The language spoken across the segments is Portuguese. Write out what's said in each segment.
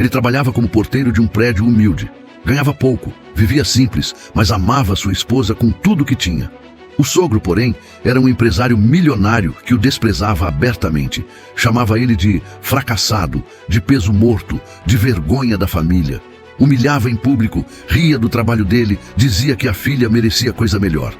Ele trabalhava como porteiro de um prédio humilde. Ganhava pouco, vivia simples, mas amava sua esposa com tudo que tinha. O sogro, porém, era um empresário milionário que o desprezava abertamente. Chamava ele de fracassado, de peso morto, de vergonha da família. Humilhava em público, ria do trabalho dele, dizia que a filha merecia coisa melhor.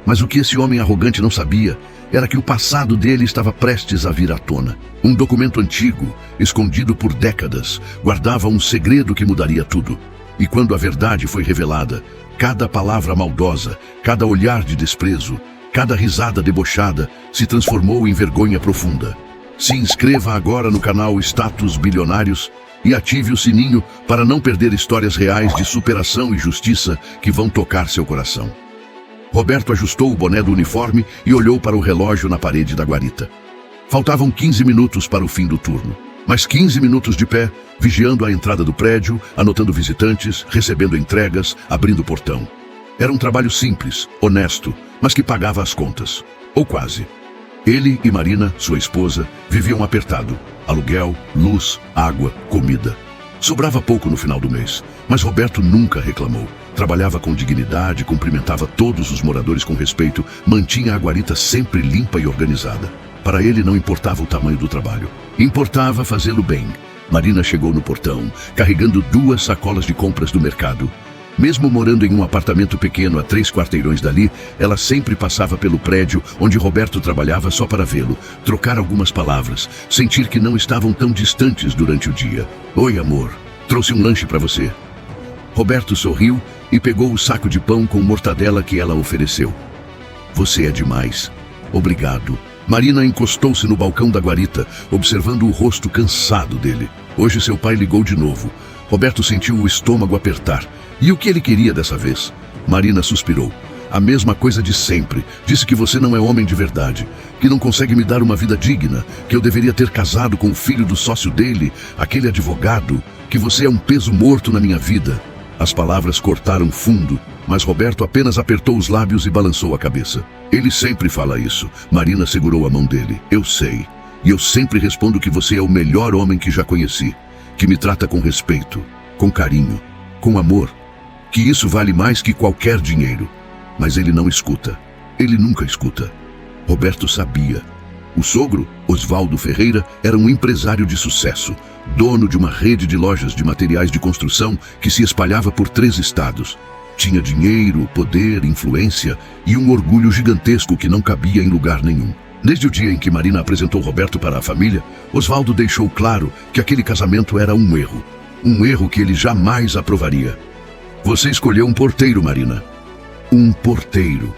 Mas o que esse homem arrogante não sabia era que o passado dele estava prestes a vir à tona. Um documento antigo, escondido por décadas, guardava um segredo que mudaria tudo. E quando a verdade foi revelada, cada palavra maldosa, cada olhar de desprezo, cada risada debochada se transformou em vergonha profunda. Se inscreva agora no canal Status Bilionários e ative o sininho para não perder histórias reais de superação e justiça que vão tocar seu coração. Roberto ajustou o boné do uniforme e olhou para o relógio na parede da guarita. Faltavam 15 minutos para o fim do turno. Mais 15 minutos de pé, vigiando a entrada do prédio, anotando visitantes, recebendo entregas, abrindo o portão. Era um trabalho simples, honesto, mas que pagava as contas. Ou quase. Ele e Marina, sua esposa, viviam apertado. Aluguel, luz, água, comida. Sobrava pouco no final do mês, mas Roberto nunca reclamou. Trabalhava com dignidade, cumprimentava todos os moradores com respeito, mantinha a guarita sempre limpa e organizada. Para ele não importava o tamanho do trabalho. Importava fazê-lo bem. Marina chegou no portão, carregando 2 sacolas de compras do mercado. Mesmo morando em um apartamento pequeno a 3 quarteirões dali, ela sempre passava pelo prédio onde Roberto trabalhava só para vê-lo, trocar algumas palavras, sentir que não estavam tão distantes durante o dia. Oi, amor, trouxe um lanche para você. Roberto sorriu e pegou o saco de pão com mortadela que ela ofereceu. Você é demais. Obrigado. Marina encostou-se no balcão da guarita, observando o rosto cansado dele. Hoje seu pai ligou de novo. Roberto sentiu o estômago apertar. E o que ele queria dessa vez? Marina suspirou. A mesma coisa de sempre. Disse que você não é homem de verdade, que não consegue me dar uma vida digna, que eu deveria ter casado com o filho do sócio dele, aquele advogado, que você é um peso morto na minha vida. As palavras cortaram fundo, mas Roberto apenas apertou os lábios e balançou a cabeça. Ele sempre fala isso. Marina segurou a mão dele. Eu sei. E eu sempre respondo que você é o melhor homem que já conheci, que me trata com respeito, com carinho, com amor, que isso vale mais que qualquer dinheiro. Mas ele não escuta. Ele nunca escuta. Roberto sabia. O sogro, Osvaldo Ferreira, era um empresário de sucesso, dono de uma rede de lojas de materiais de construção que se espalhava por 3 estados. Tinha dinheiro, poder, influência e um orgulho gigantesco que não cabia em lugar nenhum. Desde o dia em que Marina apresentou Roberto para a família, Osvaldo deixou claro que aquele casamento era um erro. Um erro que ele jamais aprovaria. Você escolheu um porteiro, Marina. Um porteiro.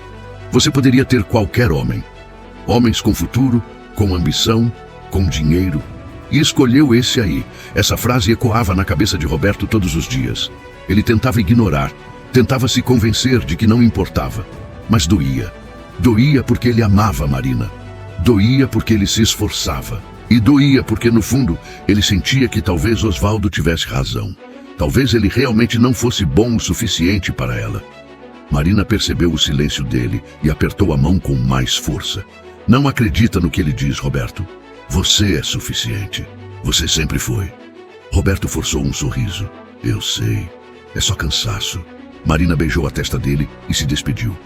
Você poderia ter qualquer homem. Homens com futuro, com ambição, com dinheiro. E escolheu esse aí. Essa frase ecoava na cabeça de Roberto todos os dias. Ele tentava ignorar, tentava se convencer de que não importava. Mas doía. Doía porque ele amava Marina. Doía porque ele se esforçava. E doía porque, no fundo, ele sentia que talvez Osvaldo tivesse razão. Talvez ele realmente não fosse bom o suficiente para ela. Marina percebeu o silêncio dele e apertou a mão com mais força. Não acredita no que ele diz, Roberto. Você é suficiente. Você sempre foi. Roberto forçou um sorriso. Eu sei. É só cansaço. Marina beijou a testa dele e se despediu.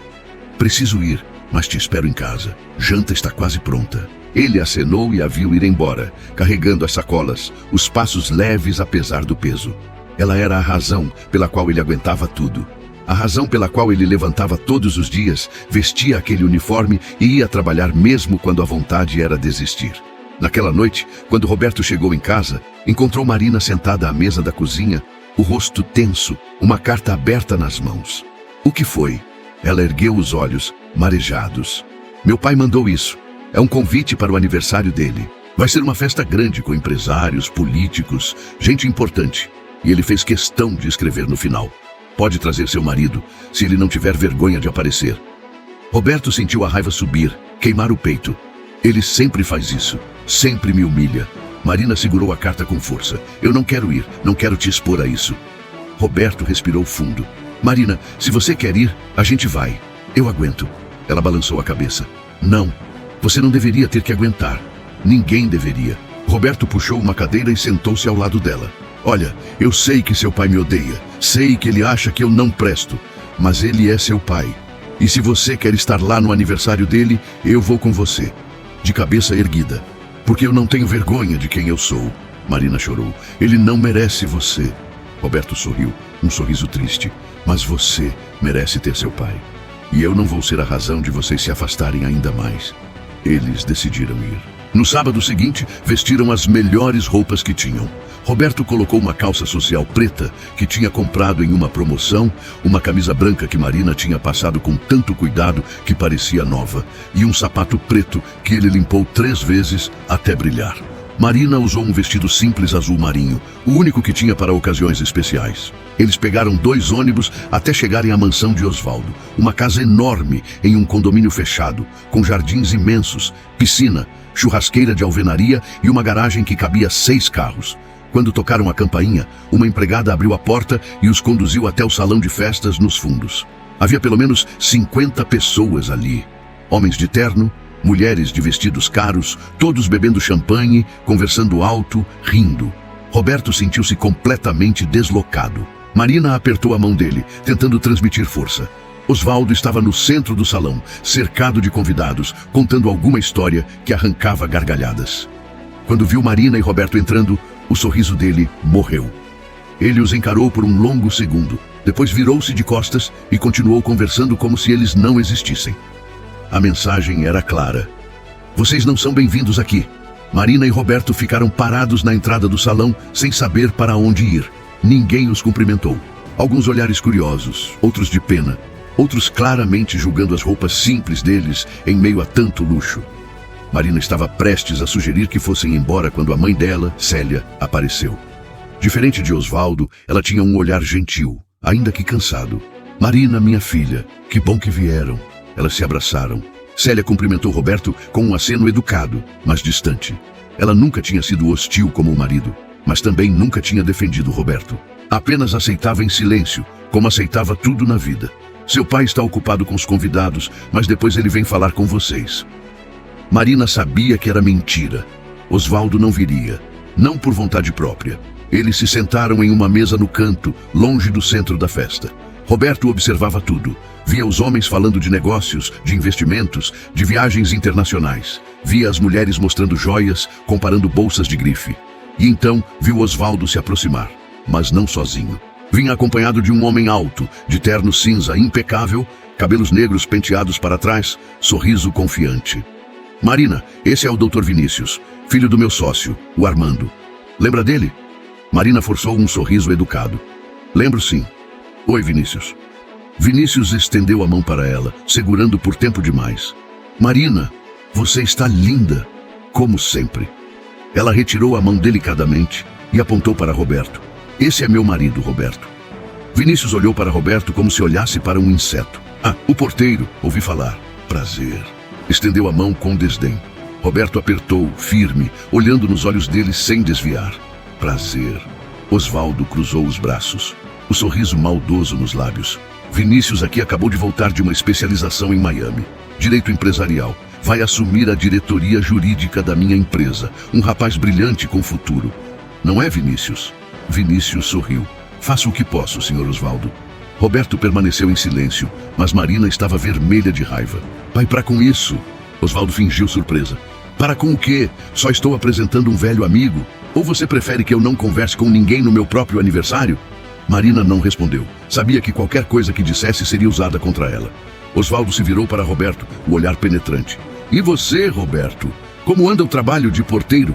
Preciso ir, mas te espero em casa. Janta está quase pronta. Ele acenou e a viu ir embora, carregando as sacolas, os passos leves apesar do peso. Ela era a razão pela qual ele aguentava tudo. A razão pela qual ele levantava todos os dias, vestia aquele uniforme e ia trabalhar mesmo quando a vontade era desistir. Naquela noite, quando Roberto chegou em casa, encontrou Marina sentada à mesa da cozinha, o rosto tenso, uma carta aberta nas mãos. O que foi? Ela ergueu os olhos, marejados. Meu pai mandou isso. É um convite para o aniversário dele. Vai ser uma festa grande com empresários, políticos, gente importante. E ele fez questão de escrever no final. Pode trazer seu marido, se ele não tiver vergonha de aparecer. Roberto sentiu a raiva subir, queimar o peito. Ele sempre faz isso, sempre me humilha. Marina segurou a carta com força. Eu não quero ir, não quero te expor a isso. Roberto respirou fundo. Marina, se você quer ir, a gente vai. Eu aguento. Ela balançou a cabeça. Não, você não deveria ter que aguentar. Ninguém deveria. Roberto puxou uma cadeira e sentou-se ao lado dela. Olha, eu sei que seu pai me odeia. Sei que ele acha que eu não presto. Mas ele é seu pai. E se você quer estar lá no aniversário dele, eu vou com você. De cabeça erguida. Porque eu não tenho vergonha de quem eu sou. Marina chorou. Ele não merece você. Roberto sorriu, um sorriso triste. Mas você merece ter seu pai. E eu não vou ser a razão de vocês se afastarem ainda mais. Eles decidiram ir. No sábado seguinte, vestiram as melhores roupas que tinham. Roberto colocou uma calça social preta que tinha comprado em uma promoção, uma camisa branca que Marina tinha passado com tanto cuidado que parecia nova, e um sapato preto que ele limpou 3 vezes até brilhar. Marina usou um vestido simples azul marinho, o único que tinha para ocasiões especiais. Eles pegaram 2 ônibus até chegarem à mansão de Osvaldo, uma casa enorme em um condomínio fechado, com jardins imensos, piscina, churrasqueira de alvenaria e uma garagem que cabia 6 carros. Quando tocaram a campainha, uma empregada abriu a porta e os conduziu até o salão de festas nos fundos. Havia pelo menos 50 pessoas ali. Homens de terno, mulheres de vestidos caros, todos bebendo champanhe, conversando alto, rindo. Roberto sentiu-se completamente deslocado. Marina apertou a mão dele, tentando transmitir força. Osvaldo estava no centro do salão, cercado de convidados, contando alguma história que arrancava gargalhadas. Quando viu Marina e Roberto entrando, o sorriso dele morreu. Ele os encarou por um longo segundo, depois virou-se de costas e continuou conversando como se eles não existissem. A mensagem era clara. Vocês não são bem-vindos aqui. Marina e Roberto ficaram parados na entrada do salão, sem saber para onde ir. Ninguém os cumprimentou. Alguns olhares curiosos, outros de pena, outros claramente julgando as roupas simples deles em meio a tanto luxo. Marina estava prestes a sugerir que fossem embora quando a mãe dela, Célia, apareceu. Diferente de Osvaldo, ela tinha um olhar gentil, ainda que cansado. Marina, minha filha, que bom que vieram. Elas se abraçaram. Célia cumprimentou Roberto com um aceno educado, mas distante. Ela nunca tinha sido hostil como o marido, mas também nunca tinha defendido Roberto. Apenas aceitava em silêncio, como aceitava tudo na vida. Seu pai está ocupado com os convidados, mas depois ele vem falar com vocês. Marina sabia que era mentira. Osvaldo não viria, não por vontade própria. Eles se sentaram em uma mesa no canto, longe do centro da festa. Roberto observava tudo. Via os homens falando de negócios, de investimentos, de viagens internacionais. Via as mulheres mostrando joias, comparando bolsas de grife. E então viu Osvaldo se aproximar, mas não sozinho. Vinha acompanhado de um homem alto, de terno cinza impecável, cabelos negros penteados para trás, sorriso confiante. Marina, esse é o Dr. Vinícius, filho do meu sócio, o Armando. Lembra dele? Marina forçou um sorriso educado. Lembro sim. Oi, Vinícius. Vinícius estendeu a mão para ela, segurando por tempo demais. Marina, você está linda, como sempre. Ela retirou a mão delicadamente e apontou para Roberto. Esse é meu marido, Roberto. Vinícius olhou para Roberto como se olhasse para um inseto. Ah, o porteiro, ouvi falar. Prazer. Estendeu a mão com desdém. Roberto apertou, firme, olhando nos olhos dele sem desviar. Prazer. Osvaldo cruzou os braços, o sorriso maldoso nos lábios. Vinícius aqui acabou de voltar de uma especialização em Miami. Direito empresarial. Vai assumir a diretoria jurídica da minha empresa. Um rapaz brilhante com futuro. Não é, Vinícius? Vinícius sorriu. Faço o que posso, Sr. Osvaldo. Roberto permaneceu em silêncio, mas Marina estava vermelha de raiva. Vai para com isso. Osvaldo fingiu surpresa. Para com o quê? Só estou apresentando um velho amigo. Ou você prefere que eu não converse com ninguém no meu próprio aniversário? Marina não respondeu. Sabia que qualquer coisa que dissesse seria usada contra ela. Osvaldo se virou para Roberto, o olhar penetrante. E você, Roberto? Como anda o trabalho de porteiro?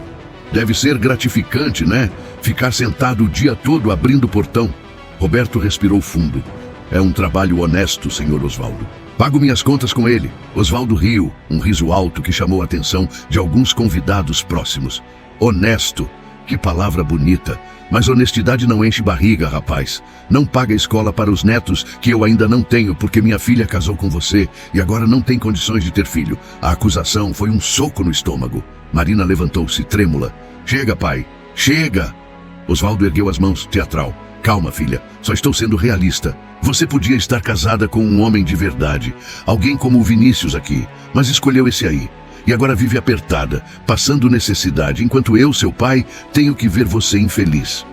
Deve ser gratificante, né? Ficar sentado o dia todo abrindo o portão. Roberto respirou fundo. É um trabalho honesto, Sr. Osvaldo. Pago minhas contas com ele. Osvaldo riu, um riso alto que chamou a atenção de alguns convidados próximos. Honesto. Que palavra bonita. Mas honestidade não enche barriga, rapaz. Não paga escola para os netos, que eu ainda não tenho, porque minha filha casou com você e agora não tem condições de ter filho. A acusação foi um soco no estômago. Marina levantou-se, trêmula. Chega, pai. Chega! Osvaldo ergueu as mãos, teatral. Calma, filha. Só estou sendo realista. Você podia estar casada com um homem de verdade. Alguém como o Vinícius aqui. Mas escolheu esse aí. E agora vive apertada, passando necessidade, enquanto eu, seu pai, tenho que ver você infeliz.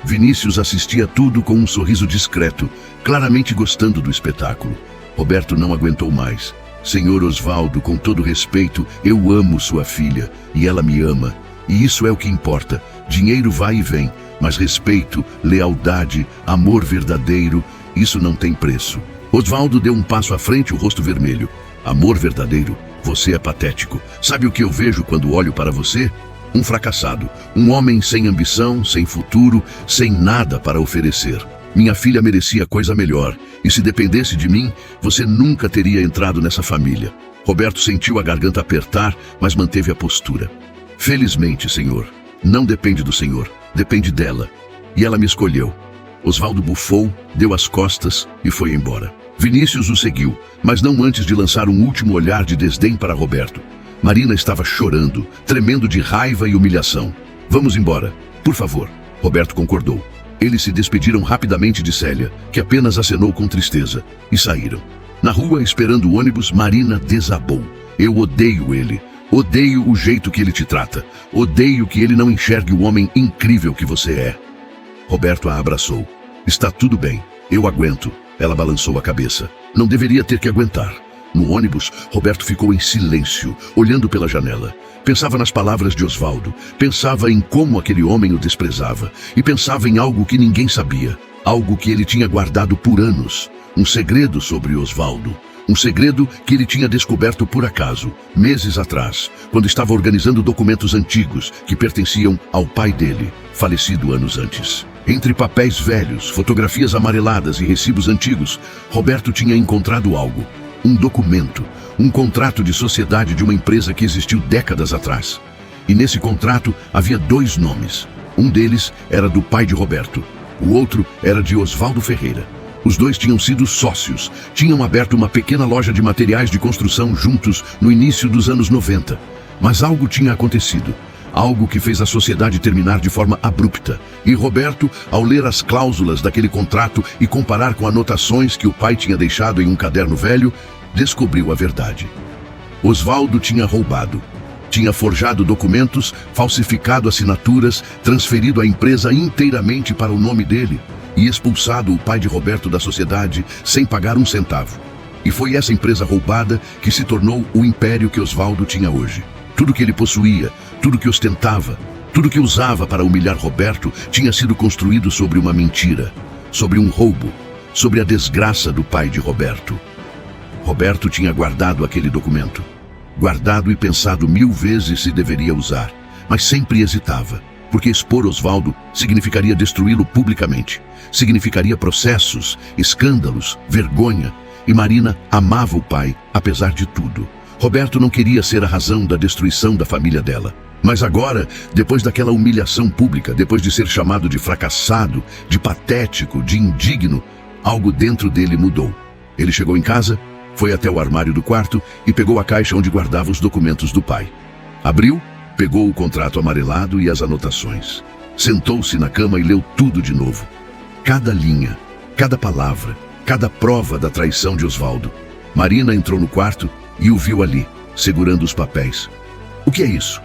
Vinícius assistia tudo com um sorriso discreto, claramente gostando do espetáculo. Roberto não aguentou mais. Senhor Osvaldo, com todo respeito, eu amo sua filha e ela me ama. E isso é o que importa. Dinheiro vai e vem, mas respeito, lealdade, amor verdadeiro, isso não tem preço. Osvaldo deu um passo à frente, o rosto vermelho. Amor verdadeiro? Você é patético. Sabe o que eu vejo quando olho para você? Um fracassado, um homem sem ambição, sem futuro, sem nada para oferecer. Minha filha merecia coisa melhor, e se dependesse de mim, você nunca teria entrado nessa família. Roberto sentiu a garganta apertar, mas manteve a postura. Felizmente, senhor, não depende do senhor, depende dela. E ela me escolheu. Osvaldo bufou, deu as costas e foi embora. Vinícius o seguiu, mas não antes de lançar um último olhar de desdém para Roberto. Marina estava chorando, tremendo de raiva e humilhação. Vamos embora, por favor. Roberto concordou. Eles se despediram rapidamente de Célia, que apenas acenou com tristeza, e saíram. Na rua, esperando o ônibus, Marina desabou. Eu odeio ele. Odeio o jeito que ele te trata. Odeio que ele não enxergue o homem incrível que você é. Roberto a abraçou. Está tudo bem. Eu aguento. Ela balançou a cabeça. Não deveria ter que aguentar. No ônibus, Roberto ficou em silêncio, olhando pela janela. Pensava nas palavras de Osvaldo, pensava em como aquele homem o desprezava, e pensava em algo que ninguém sabia, algo que ele tinha guardado por anos, um segredo sobre Osvaldo, um segredo que ele tinha descoberto por acaso, meses atrás, quando estava organizando documentos antigos que pertenciam ao pai dele, falecido anos antes. Entre papéis velhos, fotografias amareladas e recibos antigos, Roberto tinha encontrado algo. Um documento, um contrato de sociedade de uma empresa que existiu décadas atrás. E nesse contrato havia 2 nomes. Um deles era do pai de Roberto. O outro era de Osvaldo Ferreira. Os 2 tinham sido sócios, tinham aberto uma pequena loja de materiais de construção juntos no início dos anos 90. Mas algo tinha acontecido. Algo que fez a sociedade terminar de forma abrupta. E Roberto, ao ler as cláusulas daquele contrato e comparar com anotações que o pai tinha deixado em um caderno velho, descobriu a verdade. Osvaldo tinha roubado. Tinha forjado documentos, falsificado assinaturas, transferido a empresa inteiramente para o nome dele e expulsado o pai de Roberto da sociedade sem pagar um centavo. E foi essa empresa roubada que se tornou o império que Osvaldo tinha hoje. Tudo que ele possuía, tudo que ostentava, tudo que usava para humilhar Roberto tinha sido construído sobre uma mentira, sobre um roubo, sobre a desgraça do pai de Roberto. Roberto tinha guardado aquele documento, guardado e pensado 1000 vezes se deveria usar, mas sempre hesitava, porque expor Osvaldo significaria destruí-lo publicamente, significaria processos, escândalos, vergonha, e Marina amava o pai, apesar de tudo. Roberto não queria ser a razão da destruição da família dela. Mas agora, depois daquela humilhação pública, depois de ser chamado de fracassado, de patético, de indigno, algo dentro dele mudou. Ele chegou em casa, foi até o armário do quarto e pegou a caixa onde guardava os documentos do pai. Abriu, pegou o contrato amarelado e as anotações. Sentou-se na cama e leu tudo de novo. Cada linha, cada palavra, cada prova da traição de Osvaldo. Marina entrou no quarto e o viu ali, segurando os papéis. O que é isso?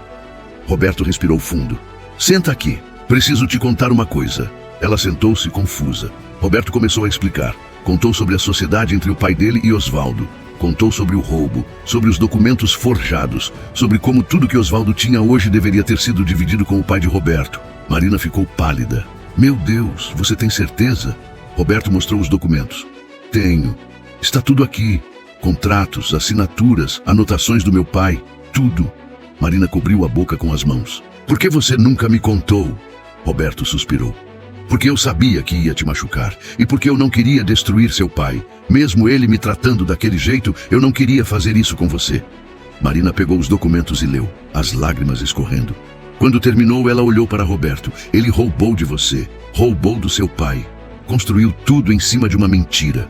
Roberto respirou fundo. Senta aqui, preciso te contar uma coisa. Ela sentou-se confusa. Roberto começou a explicar. Contou sobre a sociedade entre o pai dele e Osvaldo. Contou sobre o roubo, sobre os documentos forjados, sobre como tudo que Osvaldo tinha hoje deveria ter sido dividido com o pai de Roberto. Marina ficou pálida. Meu Deus, você tem certeza? Roberto mostrou os documentos. Tenho. Está tudo aqui. Contratos, assinaturas, anotações do meu pai, tudo. Marina cobriu a boca com as mãos. Por que você nunca me contou? Roberto suspirou. Porque eu sabia que ia te machucar e porque eu não queria destruir seu pai. Mesmo ele me tratando daquele jeito, eu não queria fazer isso com você. Marina pegou os documentos e leu, as lágrimas escorrendo. Quando terminou, ela olhou para Roberto. Ele roubou de você, roubou do seu pai. Construiu tudo em cima de uma mentira.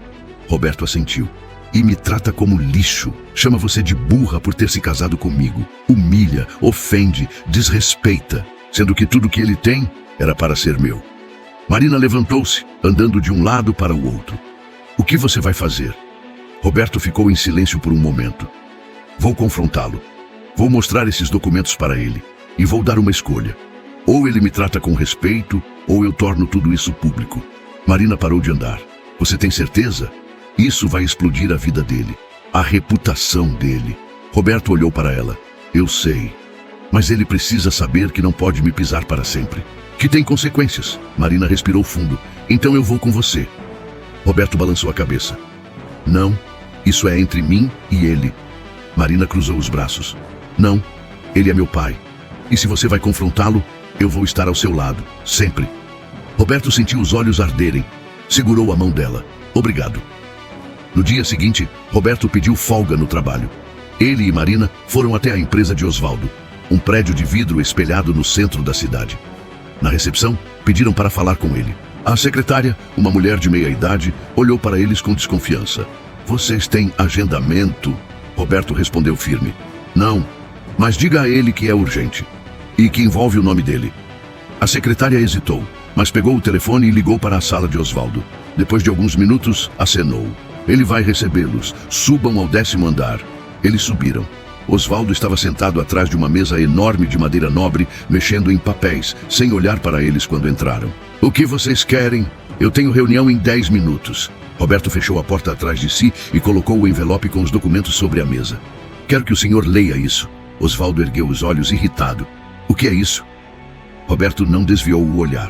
Roberto assentiu. E me trata como lixo. Chama você de burra por ter se casado comigo. Humilha, ofende, desrespeita, sendo que tudo que ele tem era para ser meu. Marina levantou-se, andando de um lado para o outro. O que você vai fazer? Roberto ficou em silêncio por um momento. Vou confrontá-lo. Vou mostrar esses documentos para ele. E vou dar uma escolha. Ou ele me trata com respeito, ou eu torno tudo isso público. Marina parou de andar. Você tem certeza? Isso vai explodir a vida dele, a reputação dele. Roberto olhou para ela. Eu sei. Mas ele precisa saber que não pode me pisar para sempre. Que tem consequências. Marina respirou fundo. Então eu vou com você. Roberto balançou a cabeça. Não, isso é entre mim e ele. Marina cruzou os braços. Não, ele é meu pai. E se você vai confrontá-lo, eu vou estar ao seu lado, sempre. Roberto sentiu os olhos arderem. Segurou a mão dela. Obrigado. No dia seguinte, Roberto pediu folga no trabalho. Ele e Marina foram até a empresa de Osvaldo, um prédio de vidro espelhado no centro da cidade. Na recepção, pediram para falar com ele. A secretária, uma mulher de meia idade, olhou para eles com desconfiança. Vocês têm agendamento? Roberto respondeu firme. Não, mas diga a ele que é urgente e que envolve o nome dele. A secretária hesitou, mas pegou o telefone e ligou para a sala de Osvaldo. Depois de alguns minutos, acenou. Ele vai recebê-los. Subam ao 10º andar. Eles subiram. Osvaldo estava sentado atrás de uma mesa enorme de madeira nobre, mexendo em papéis, sem olhar para eles quando entraram. O que vocês querem? Eu tenho reunião em 10 minutos. Roberto fechou a porta atrás de si e colocou o envelope com os documentos sobre a mesa. Quero que o senhor leia isso. Osvaldo ergueu os olhos irritado. O que é isso? Roberto não desviou o olhar.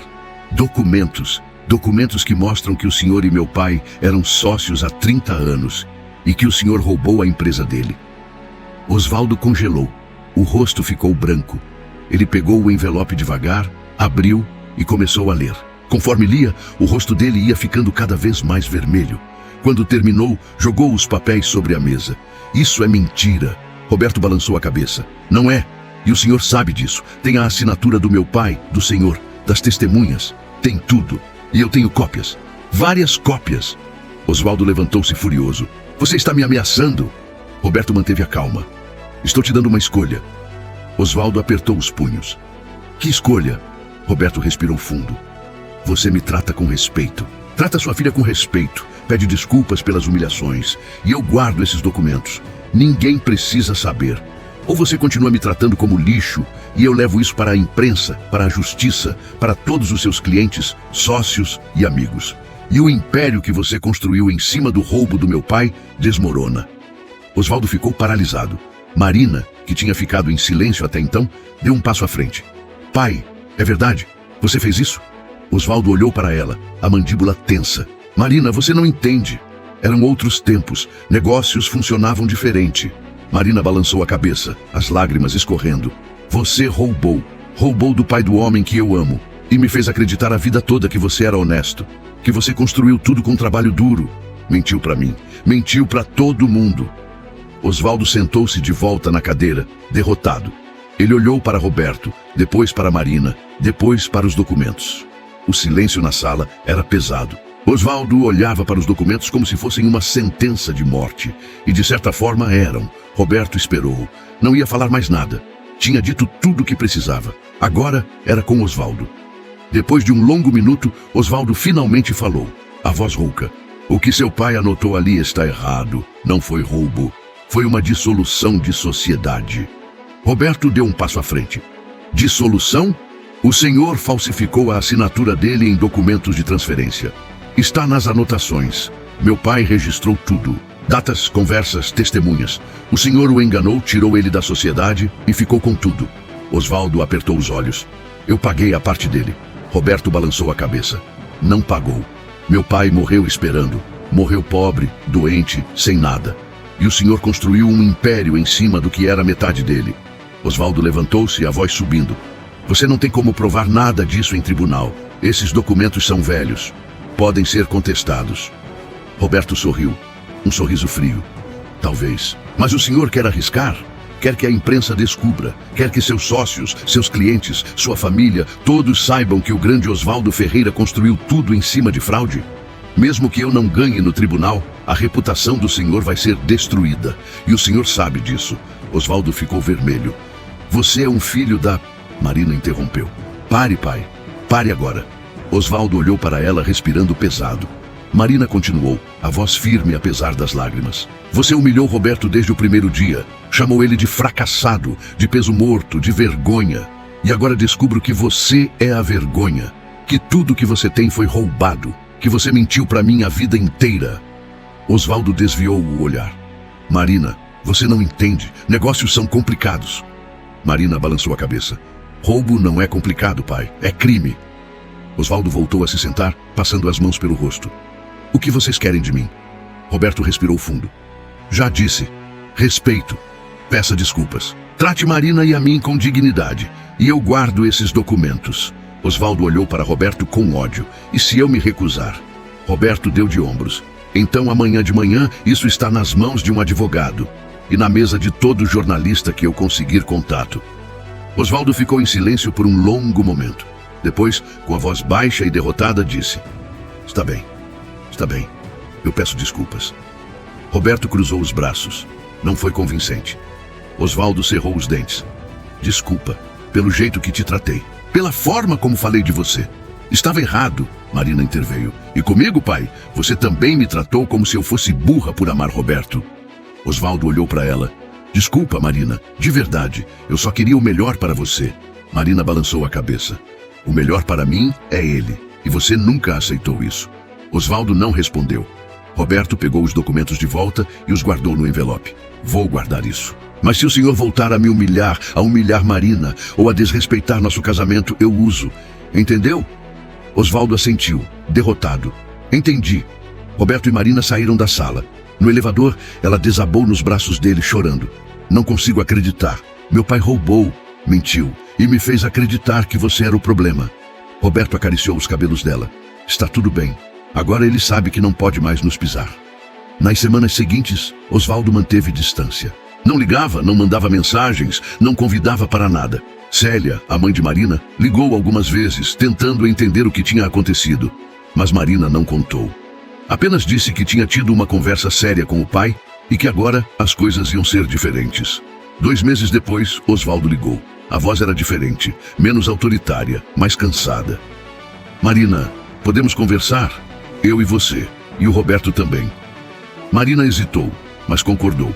Documentos. Documentos que mostram que o senhor e meu pai eram sócios há 30 anos e que o senhor roubou a empresa dele. Osvaldo congelou. O rosto ficou branco. Ele pegou o envelope devagar, abriu e começou a ler. Conforme lia, o rosto dele ia ficando cada vez mais vermelho. Quando terminou, jogou os papéis sobre a mesa. Isso é mentira. Roberto balançou a cabeça. Não é. E o senhor sabe disso. Tem a assinatura do meu pai, do senhor, das testemunhas. Tem tudo. E eu tenho cópias. Várias cópias. Osvaldo levantou-se furioso. Você está me ameaçando? Roberto manteve a calma. Estou te dando uma escolha. Osvaldo apertou os punhos. Que escolha? Roberto respirou fundo. Você me trata com respeito. Trata sua filha com respeito. Pede desculpas pelas humilhações. E eu guardo esses documentos. Ninguém precisa saber. Ou você continua me tratando como lixo, e eu levo isso para a imprensa, para a justiça, para todos os seus clientes, sócios e amigos. E o império que você construiu em cima do roubo do meu pai desmorona. Osvaldo ficou paralisado. Marina, que tinha ficado em silêncio até então, deu um passo à frente. Pai, é verdade? Você fez isso? Osvaldo olhou para ela, a mandíbula tensa. Marina, você não entende. Eram outros tempos, negócios funcionavam diferente. Marina balançou a cabeça, as lágrimas escorrendo. Você roubou. Roubou do pai do homem que eu amo. E me fez acreditar a vida toda que você era honesto. Que você construiu tudo com trabalho duro. Mentiu para mim. Mentiu para todo mundo. Osvaldo sentou-se de volta na cadeira, derrotado. Ele olhou para Roberto, depois para Marina, depois para os documentos. O silêncio na sala era pesado. Osvaldo olhava para os documentos como se fossem uma sentença de morte. E de certa forma eram. Roberto esperou. Não ia falar mais nada. Tinha dito tudo o que precisava. Agora era com Osvaldo. Depois de um longo minuto, Osvaldo finalmente falou. A voz rouca. O que seu pai anotou ali está errado. Não foi roubo. Foi uma dissolução de sociedade. Roberto deu um passo à frente. Dissolução? O senhor falsificou a assinatura dele em documentos de transferência. Está nas anotações. Meu pai registrou tudo. Datas, conversas, testemunhas. O senhor o enganou, tirou ele da sociedade e ficou com tudo. Osvaldo apertou os olhos. Eu paguei a parte dele. Roberto balançou a cabeça. Não pagou. Meu pai morreu esperando. Morreu pobre, doente, sem nada. E o senhor construiu um império em cima do que era metade dele. Osvaldo levantou-se, a voz subindo. Você não tem como provar nada disso em tribunal. Esses documentos são velhos. Podem ser contestados. Roberto sorriu. Um sorriso frio. Talvez. Mas o senhor quer arriscar? Quer que a imprensa descubra? Quer que seus sócios, seus clientes, sua família, todos saibam que o grande Osvaldo Ferreira construiu tudo em cima de fraude? Mesmo que eu não ganhe no tribunal, a reputação do senhor vai ser destruída. E o senhor sabe disso. Osvaldo ficou vermelho. Você é um filho da... Marina interrompeu. Pare, pai. Pare agora. Osvaldo olhou para ela, respirando pesado. Marina continuou, a voz firme apesar das lágrimas. Você humilhou Roberto desde o primeiro dia. Chamou ele de fracassado, de peso morto, de vergonha. E agora descubro que você é a vergonha. que tudo que você tem foi roubado, que você mentiu para mim a vida inteira. Osvaldo desviou o olhar. Marina, você não entende. Negócios são complicados. Marina balançou a cabeça. Roubo não é complicado, pai. É crime. Osvaldo voltou a se sentar, passando as mãos pelo rosto. O que vocês querem de mim? Roberto respirou fundo. Já disse. Respeito. Peça desculpas. Trate Marina e a mim com dignidade. E eu guardo esses documentos. Osvaldo olhou para Roberto com ódio. E se eu me recusar? Roberto deu de ombros. Então amanhã de manhã isso está nas mãos de um advogado. E na mesa de todo jornalista que eu conseguir contato. Osvaldo ficou em silêncio por um longo momento. Depois, com a voz baixa e derrotada, disse: Está bem. Está bem. Eu peço desculpas. Roberto cruzou os braços. Não foi convincente. Osvaldo cerrou os dentes. Desculpa, pelo jeito que te tratei. Pela forma como falei de você. Estava errado, Marina interveio. E comigo, pai, você também me tratou como se eu fosse burra por amar Roberto. Osvaldo olhou para ela. Desculpa, Marina, de verdade, eu só queria o melhor para você. Marina balançou a cabeça. O melhor para mim é ele, e você nunca aceitou isso. Osvaldo não respondeu. Roberto pegou os documentos de volta e os guardou no envelope. Vou guardar isso. Mas se o senhor voltar a me humilhar, a humilhar Marina, ou a desrespeitar nosso casamento, eu uso. Entendeu? Osvaldo assentiu, derrotado. Entendi. Roberto e Marina saíram da sala. No elevador, ela desabou nos braços dele, chorando. Não consigo acreditar. Meu pai roubou, mentiu, e me fez acreditar que você era o problema. Roberto acariciou os cabelos dela. Está tudo bem. Agora ele sabe que não pode mais nos pisar. Nas semanas seguintes, Osvaldo manteve distância. Não ligava, não mandava mensagens, não convidava para nada. Célia, a mãe de Marina, ligou algumas vezes, tentando entender o que tinha acontecido. Mas Marina não contou. Apenas disse que tinha tido uma conversa séria com o pai e que agora as coisas iam ser diferentes. 2 meses depois, Osvaldo ligou. A voz era diferente, menos autoritária, mais cansada. Marina, podemos conversar? Eu e você, e o Roberto também. Marina hesitou, mas concordou.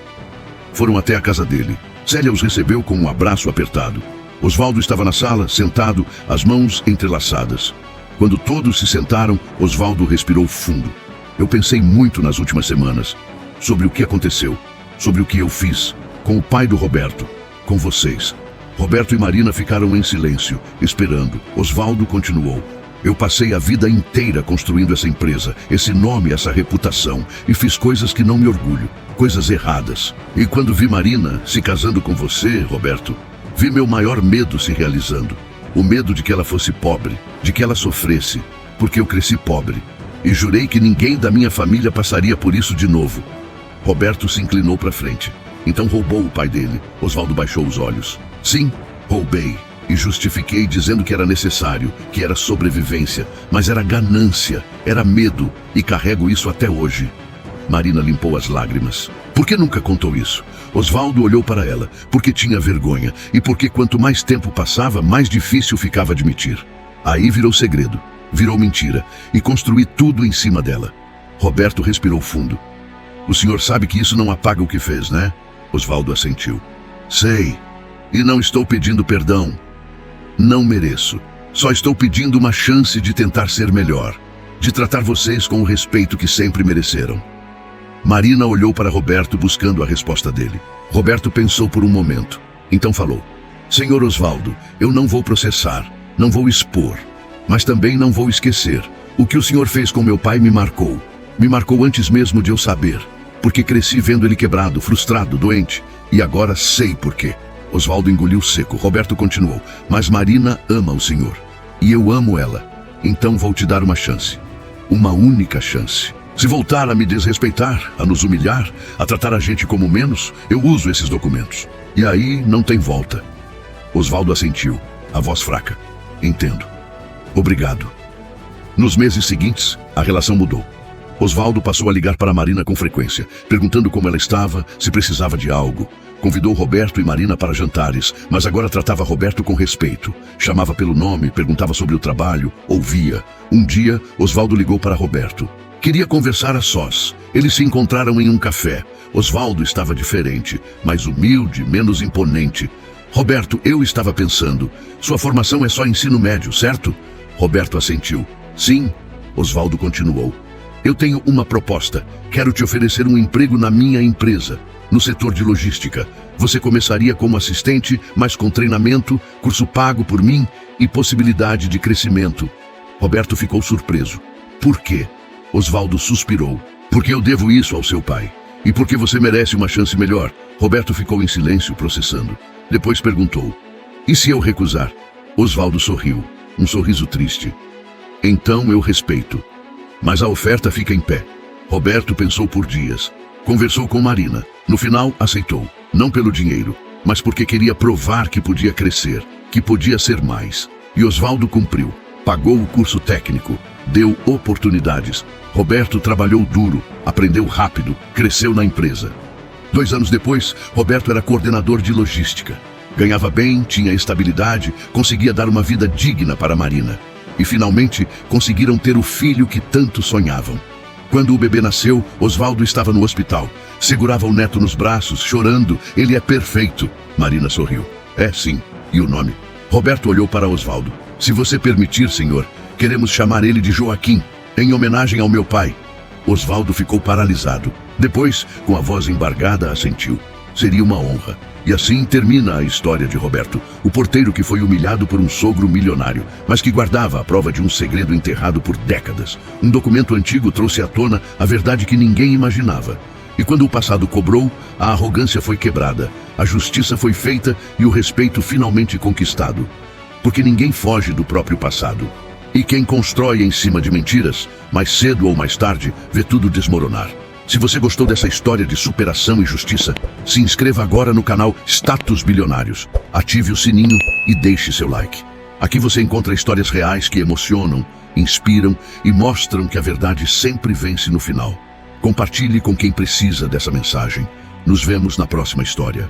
Foram até a casa dele. Célia os recebeu com um abraço apertado. Osvaldo estava na sala, sentado, as mãos entrelaçadas. Quando todos se sentaram, Osvaldo respirou fundo. Eu pensei muito nas últimas semanas, sobre o que aconteceu, sobre o que eu fiz, com o pai do Roberto, com vocês. Roberto e Marina ficaram em silêncio, esperando. Osvaldo continuou. Eu passei a vida inteira construindo essa empresa, esse nome, essa reputação, e fiz coisas que não me orgulho, coisas erradas. E quando vi Marina se casando com você, Roberto, vi meu maior medo se realizando. O medo de que ela fosse pobre, de que ela sofresse, porque eu cresci pobre. E jurei que ninguém da minha família passaria por isso de novo. Roberto se inclinou para frente. Então roubou o pai dele. Osvaldo baixou os olhos. Sim, roubei. E justifiquei dizendo que era necessário, que era sobrevivência. Mas era ganância, era medo. E carrego isso até hoje. Marina limpou as lágrimas. Por que nunca contou isso? Osvaldo olhou para ela. Porque tinha vergonha. E porque quanto mais tempo passava, mais difícil ficava admitir. Aí virou segredo. Virou mentira, e construí tudo em cima dela. Roberto respirou fundo. O senhor sabe que isso não apaga o que fez, né? Osvaldo assentiu. Sei, e não estou pedindo perdão. Não mereço. Só estou pedindo uma chance de tentar ser melhor, de tratar vocês com o respeito que sempre mereceram. Marina olhou para Roberto buscando a resposta dele. Roberto pensou por um momento, então falou. Senhor Osvaldo, eu não vou processar, não vou expor. Mas também não vou esquecer. O que o senhor fez com meu pai me marcou. Me marcou antes mesmo de eu saber. Porque cresci vendo ele quebrado, frustrado, doente. E agora sei por quê. Osvaldo engoliu seco. Roberto continuou. Mas Marina ama o senhor. E eu amo ela. Então vou te dar uma chance. Uma única chance. Se voltar a me desrespeitar, a nos humilhar, a tratar a gente como menos, eu uso esses documentos. E aí não tem volta. Osvaldo assentiu, a voz fraca. Entendo. Obrigado. Nos meses seguintes, a relação mudou. Osvaldo passou a ligar para Marina com frequência, perguntando como ela estava, se precisava de algo. Convidou Roberto e Marina para jantares, mas agora tratava Roberto com respeito. Chamava pelo nome, perguntava sobre o trabalho, ouvia. Um dia, Osvaldo ligou para Roberto. Queria conversar a sós. Eles se encontraram em um café. Osvaldo estava diferente, mais humilde, menos imponente. Roberto, eu estava pensando, sua formação é só ensino médio, certo? Roberto assentiu. Sim, Osvaldo continuou. Eu tenho uma proposta. Quero te oferecer um emprego na minha empresa, no setor de logística. Você começaria como assistente, mas com treinamento, curso pago por mim e possibilidade de crescimento. Roberto ficou surpreso. Por quê? Osvaldo suspirou. Porque eu devo isso ao seu pai. E porque você merece uma chance melhor. Roberto ficou em silêncio, processando. Depois perguntou. E se eu recusar? Osvaldo sorriu, um sorriso triste. Então eu respeito. Mas a oferta fica em pé. Roberto pensou por dias. Conversou com Marina. No final, aceitou. Não pelo dinheiro, mas porque queria provar que podia crescer, que podia ser mais. E Osvaldo cumpriu. Pagou o curso técnico. Deu oportunidades. Roberto trabalhou duro, aprendeu rápido, cresceu na empresa. 2 anos depois, Roberto era coordenador de logística. Ganhava bem, tinha estabilidade, conseguia dar uma vida digna para Marina. E finalmente conseguiram ter o filho que tanto sonhavam. Quando o bebê nasceu, Osvaldo estava no hospital. Segurava o neto nos braços, chorando. Ele é perfeito. Marina sorriu. É, sim. E o nome? Roberto olhou para Osvaldo. Se você permitir, senhor, queremos chamar ele de Joaquim, em homenagem ao meu pai. Osvaldo ficou paralisado. Depois, com a voz embargada, assentiu. Seria uma honra. E assim termina a história de Roberto, o porteiro que foi humilhado por um sogro milionário, mas que guardava a prova de um segredo enterrado por décadas. Um documento antigo trouxe à tona a verdade que ninguém imaginava. E quando o passado cobrou, a arrogância foi quebrada, a justiça foi feita e o respeito finalmente conquistado. Porque ninguém foge do próprio passado. E quem constrói em cima de mentiras, mais cedo ou mais tarde, vê tudo desmoronar. Se você gostou dessa história de superação e justiça, se inscreva agora no canal Status Bilionários. Ative o sininho e deixe seu like. Aqui você encontra histórias reais que emocionam, inspiram e mostram que a verdade sempre vence no final. Compartilhe com quem precisa dessa mensagem. Nos vemos na próxima história.